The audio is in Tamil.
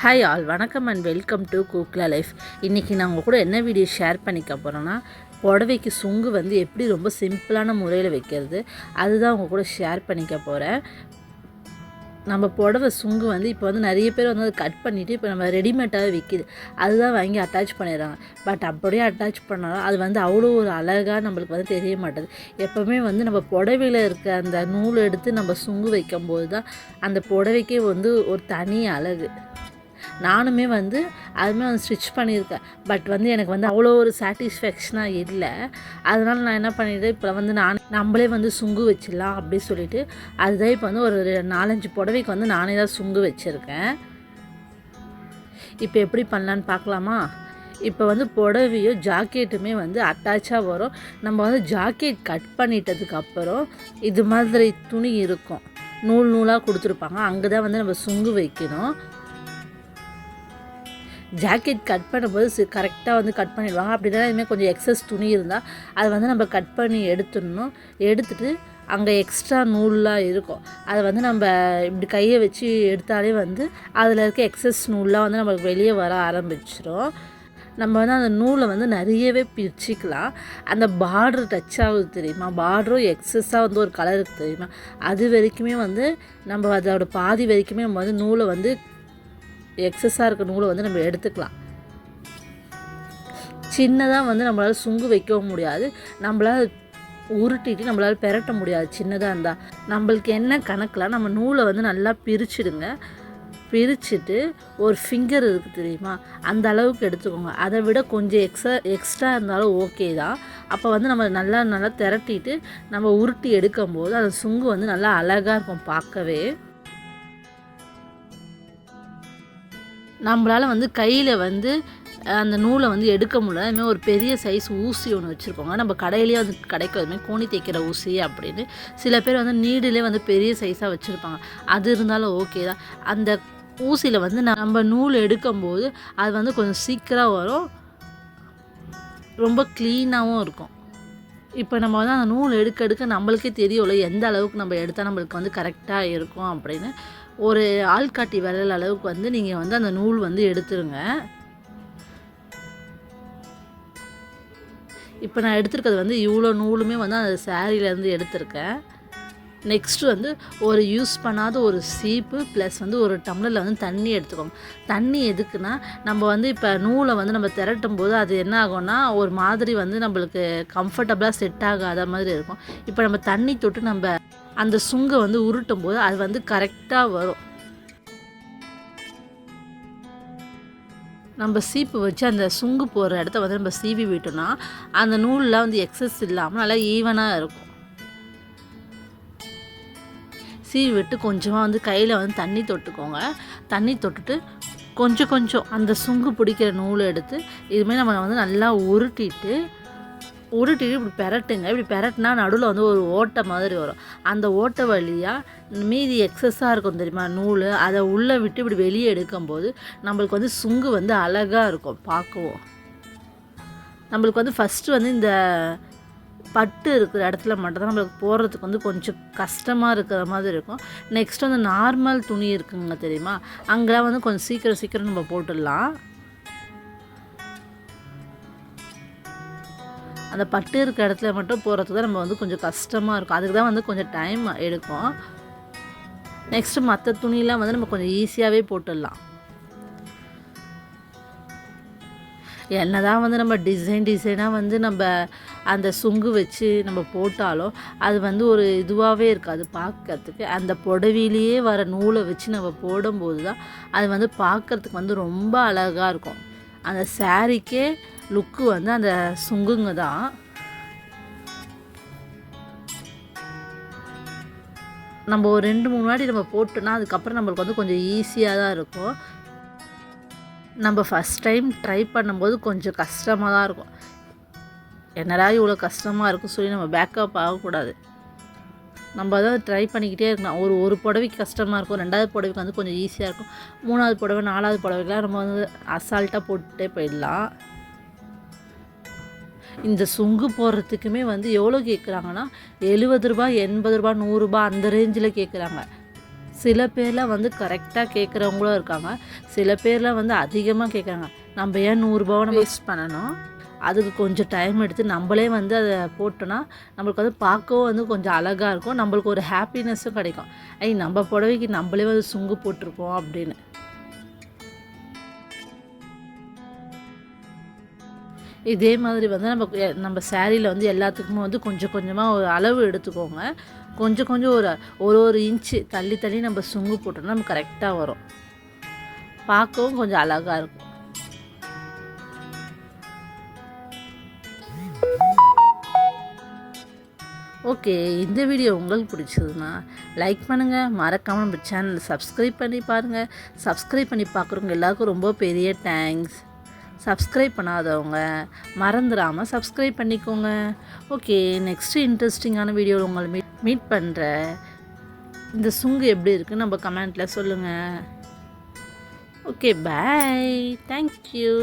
ஹாய் ஆல், வணக்கம் அண்ட் வெல்கம் டு கூக்லா லைஃப். இன்றைக்கி நான் உங்கள் கூட என்ன வீடியோ ஷேர் பண்ணிக்க போகிறேன்னா, புடவைக்கு சுங்கு வந்து எப்படி ரொம்ப சிம்பிளான முறையில் வைக்கிறது, அதுதான் உங்கள் கூட ஷேர் பண்ணிக்க போகிறேன். நம்ம புடவை சுங்கு வந்து இப்போ வந்து நிறைய பேர் வந்து அதை கட் பண்ணிவிட்டு இப்போ நம்ம ரெடிமேடாகவே விற்கிது, அதுதான் வாங்கி அட்டாச் பண்ணிடுறாங்க. பட் அப்படியே அட்டாச் பண்ணாலும் அது வந்து அவ்வளோ ஒரு அழகாக நம்மளுக்கு வந்து தெரிய மாட்டேது. எப்போவுமே வந்து நம்ம புடவையில் இருக்க அந்த நூல் எடுத்து நம்ம சுங்கு வைக்கும்போது தான் அந்த புடவைக்கே வந்து ஒரு தனி அழகு. நானுமே வந்து அதுவுமே வந்து ஸ்டிச் பண்ணியிருக்கேன். பட் வந்து எனக்கு வந்து அவ்வளோ ஒரு சாட்டிஸ்ஃபேக்ஷனாக இல்லை. அதனால் நான் என்ன பண்ணிவிட்டேன், இப்போ வந்து நம்மளே வந்து சுங்கு வச்சிடலாம் அப்படி சொல்லிவிட்டு அதுதான் இப்போ வந்து ஒரு 4-5 புடவைக்கு வந்து நானே தான் சுங்கு வச்சுருக்கேன். இப்போ எப்படி பண்ணலான்னு பார்க்கலாமா? இப்போ வந்து புடவையோ ஜாக்கெட்டுமே வந்து அட்டாச்சாக வரும். நம்ம வந்து ஜாக்கெட் கட் பண்ணிட்டதுக்கப்புறம் இது மாதிரி துணி இருக்கும், நூல் நூலாக கொடுத்துருப்பாங்க, அங்கே தான் வந்து நம்ம சுங்கு வைக்கணும். ஜாக்கெட் கட் பண்ணும்போது கரெக்டாக வந்து கட் பண்ணிடுவாங்க. அப்படின்னா இதுமாதிரி கொஞ்சம் எக்ஸஸ் துணி இருந்தால் அதை வந்து நம்ம கட் பண்ணி எடுத்துடணும். எடுத்துகிட்டு அங்கே எக்ஸ்ட்ரா நூல்லாம் இருக்கும், அதை வந்து நம்ம இப்படி கையை வச்சு எடுத்தாலே வந்து அதில் இருக்க எக்ஸஸ் நூல்லாம் வந்து நம்மளுக்கு வெளியே வர ஆரம்பிச்சிடும். நம்ம வந்து அந்த நூலை வந்து நிறையவே பிரிச்சிக்கலாம். அந்த பார்ட்ரு டச் ஆகுது தெரியுமா, பார்டரும் எக்ஸஸாக வந்து ஒரு கலருக்கு தெரியுமா, அது வரைக்குமே வந்து நம்ம அதோட பாதி வரைக்குமே நம்ம வந்து நூலை வந்து எக்ஸஸாக இருக்க நூலை வந்து நம்ம எடுத்துக்கலாம். சின்னதாக வந்து நம்மளால் சுங்கு வைக்கவும் முடியாது, நம்மளால் உருட்டிட்டு நம்மளால் பெரட்ட முடியாது. சின்னதாக இருந்தால் நம்மளுக்கு என்ன கணக்கில் நம்ம நூலை வந்து நல்லா பிரிச்சுடுங்க. பிரிச்சுட்டு ஒரு ஃபிங்கர் இருக்குது தெரியுமா, அந்த அளவுக்கு எடுத்துக்கோங்க. அதை விட கொஞ்சம் எக்ஸ்ட்ரா இருந்தாலும் ஓகே தான். அப்போ வந்து நம்ம நல்லா திரட்டிட்டு நம்ம உருட்டி எடுக்கும்போது அந்த சுங்கு வந்து நல்லா அழகாக இருக்கும் பார்க்கவே. நம்மளால் வந்து கையில் வந்து அந்த நூலை வந்து எடுக்க முடியல. அதுமாதிரி ஒரு பெரிய சைஸ் ஊசி ஒன்று வச்சுருக்கோங்க, நம்ம கடையிலேயே வந்து கிடைக்கும், அதுமாதிரி கோணி தைக்கிற ஊசி அப்படின்னு. சில பேர் வந்து நீடிலே வந்து பெரிய சைஸாக வச்சுருப்பாங்க, அது இருந்தாலும் ஓகே தான். அந்த ஊசியில் வந்து நம்ம நூல் எடுக்கும்போது அது வந்து கொஞ்சம் சீக்கிரம் வரும், ரொம்ப க்ளீனாகவும் இருக்கும். இப்போ நம்ம வந்து அந்த நூல் எடுக்க நம்மளுக்கே தெரியும்ல எந்த அளவுக்கு நம்ம எடுத்தால் நம்மளுக்கு வந்து கரெக்டாக இருக்கும் அப்படின்னு. ஒரு ஆள்காட்டி விரல் அளவுக்கு வந்து நீங்கள் வந்து அந்த நூல் வந்து எடுத்துருங்க. இப்போ நான் எடுத்துருக்கிறது வந்து இவ்வளோ நூலுமே வந்து அந்த சாரீலேருந்து எடுத்திருக்கேன். நெக்ஸ்ட்டு வந்து ஒரு யூஸ் பண்ணாத ஒரு சீப்பு ப்ளஸ் வந்து ஒரு டம்ளரில் வந்து தண்ணி எடுத்துக்கோங்க. தண்ணி எதுக்குன்னா, நம்ம வந்து இப்போ நூலை வந்து நம்ம திரட்டும் போது அது என்ன ஆகும்னா ஒரு மாதிரி வந்து நம்மளுக்கு கம்ஃபர்டபுளாக செட் ஆகாத மாதிரி இருக்கும். இப்போ நம்ம தண்ணி தொட்டு நம்ம அந்த சுங்கை வந்து உருட்டும் போது அது வந்து கரெக்டாக வரும். நம்ம சீப்பு வச்சு அந்த சுங்கு போகிற இடத்த வந்து நம்ம சீவி விட்டோம்னா அந்த நூலில் வந்து எக்ஸஸ் இல்லாமல் நல்லா ஈவனாக இருக்கும். சீவி விட்டு கொஞ்சமாக வந்து கையில் வந்து தண்ணி தொட்டுக்கோங்க. தண்ணி தொட்டுட்டு கொஞ்சம் அந்த சுங்கு பிடிக்கிற நூலை எடுத்து இதுமாதிரி நம்ம வந்து நல்லா உருட்டிட்டு இப்படி பெரட்டுங்க. இப்படி பெரட்டினா நடுவில் வந்து ஒரு ஓட்டை மாதிரி வரும். அந்த ஓட்டை வழியாக மீதி எக்ஸஸாக இருக்கும் தெரியுமா நூல், அதை உள்ளே விட்டு இப்படி வெளியே எடுக்கும்போது நம்மளுக்கு வந்து சுங்கு வந்து அழகாக இருக்கும் பார்க்கவும். நம்மளுக்கு வந்து ஃபஸ்ட்டு வந்து இந்த பட்டு இருக்கிற இடத்துல மட்டும்தான் நம்மளுக்கு போடுறதுக்கு வந்து கொஞ்சம் கஷ்டமாக இருக்கிற மாதிரி இருக்கும். நெக்ஸ்ட் வந்து நார்மல் துணி இருக்குங்க தெரியுமா, அங்கெல்லாம் வந்து கொஞ்சம் சீக்கிரம் நம்ம போட்டுடலாம். அந்த பட்டு இருக்க இடத்துல மட்டும் போகிறதுக்கு தான் நம்ம வந்து கொஞ்சம் கஷ்டமாக இருக்கும், அதுக்கு தான் வந்து கொஞ்சம் டைம் எடுக்கும். நெக்ஸ்ட்டு மற்ற துணியெலாம் வந்து நம்ம கொஞ்சம் ஈஸியாகவே போட்டுடலாம். என்ன தான் வந்து நம்ம டிசைனாக வந்து நம்ம அந்த சுங்கு வச்சு நம்ம போட்டாலும் அது வந்து ஒரு இதுவாகவே இருக்காது பார்க்கறதுக்கு. அந்த புடவையிலேயே வர நூலை வச்சு நம்ம போடும்போது தான் அது வந்து பார்க்குறதுக்கு வந்து ரொம்ப அழகாக இருக்கும். அந்த சாரீக்கே லுக்கு வந்து அந்த சுங்குங்க தான். நம்ம ஒரு 2-3 வாட்டி நம்ம போட்டோன்னா அதுக்கப்புறம் நம்மளுக்கு வந்து கொஞ்சம் ஈஸியாக தான் இருக்கும். நம்ம ஃபஸ்ட் டைம் ட்ரை பண்ணும்போது கொஞ்சம் கஷ்டமாக தான் இருக்கும். என்னடா இவ்வளோ கஷ்டமாக இருக்கும் சொல்லி நம்ம பேக்கப் ஆகக்கூடாது. நம்ம அதாவது ட்ரை பண்ணிக்கிட்டே இருக்கலாம். ஒரு புடவைக்கு கஷ்டமாக இருக்கும், 2வது புடவைக்கு வந்து கொஞ்சம் ஈஸியாக இருக்கும், 3வது புடவை 4வது புடவைக்கெலாம் நம்ம வந்து அசால்ட்டாக போட்டுகிட்டே போயிடலாம். இந்த சுங்கு போடுறதுக்குமே வந்து எவ்வளோ கேட்குறாங்கன்னா 70 ரூபா 80 ரூபா 100 ரூபா அந்த ரேஞ்சில் கேட்குறாங்க. சில பேர்லாம் வந்து கரெக்டாக கேட்குறவங்களும் இருக்காங்க, சில பேர்லாம் வந்து அதிகமாக கேட்குறாங்க. நம்ம ஏன் 100 ரூபாவை நம்ம வேஸ்ட் பண்ணணும், அதுக்கு கொஞ்சம் டைம் எடுத்து நம்மளே வந்து அதை போட்டோன்னா நம்மளுக்கு வந்து பார்க்கவும் வந்து கொஞ்சம் அழகாக இருக்கும், நம்மளுக்கு ஒரு ஹாப்பினஸ்ஸும் கிடைக்கும். நம்ம புடவைக்கு நம்மளே வந்து சுங்கு போட்டிருக்கோம் அப்படின்னு. இதே மாதிரி வந்து நம்ம சாரியில் வந்து எல்லாத்துக்குமே வந்து கொஞ்சம் கொஞ்சமாக ஒரு அளவு எடுத்துக்கோங்க. கொஞ்சம் கொஞ்சம் ஒரு இன்ச்சு தள்ளி தள்ளி நம்ம சுங்கு போட்டோம்னா நம்ம கரெக்டாக வரும், பார்க்கவும் கொஞ்சம் அழகாக இருக்கும். ஓகே, இந்த வீடியோ உங்களுக்கு பிடிச்சதுன்னா லைக் பண்ணுங்கள், மறக்காமல் நம்ம சேனலை சப்ஸ்கிரைப் பண்ணி பாருங்கள். சப்ஸ்கிரைப் பண்ணி பார்க்குறவங்க எல்லாருக்கும் ரொம்ப பெரிய தேங்க்ஸ். சப்ஸ்கிரைப் பண்ணாதவங்க மறந்துடாமல் சப்ஸ்கிரைப் பண்ணிக்கோங்க. ஓகே, நெக்ஸ்ட்டு இன்ட்ரெஸ்டிங்கான வீடியோவில் உங்களை மீட் பண்ணுறேன். இந்த சுங்கு எப்படி இருக்குன்னு நம்ம கமெண்ட்டில் சொல்லுங்கள். ஓகே, பாய், தேங்க்யூ.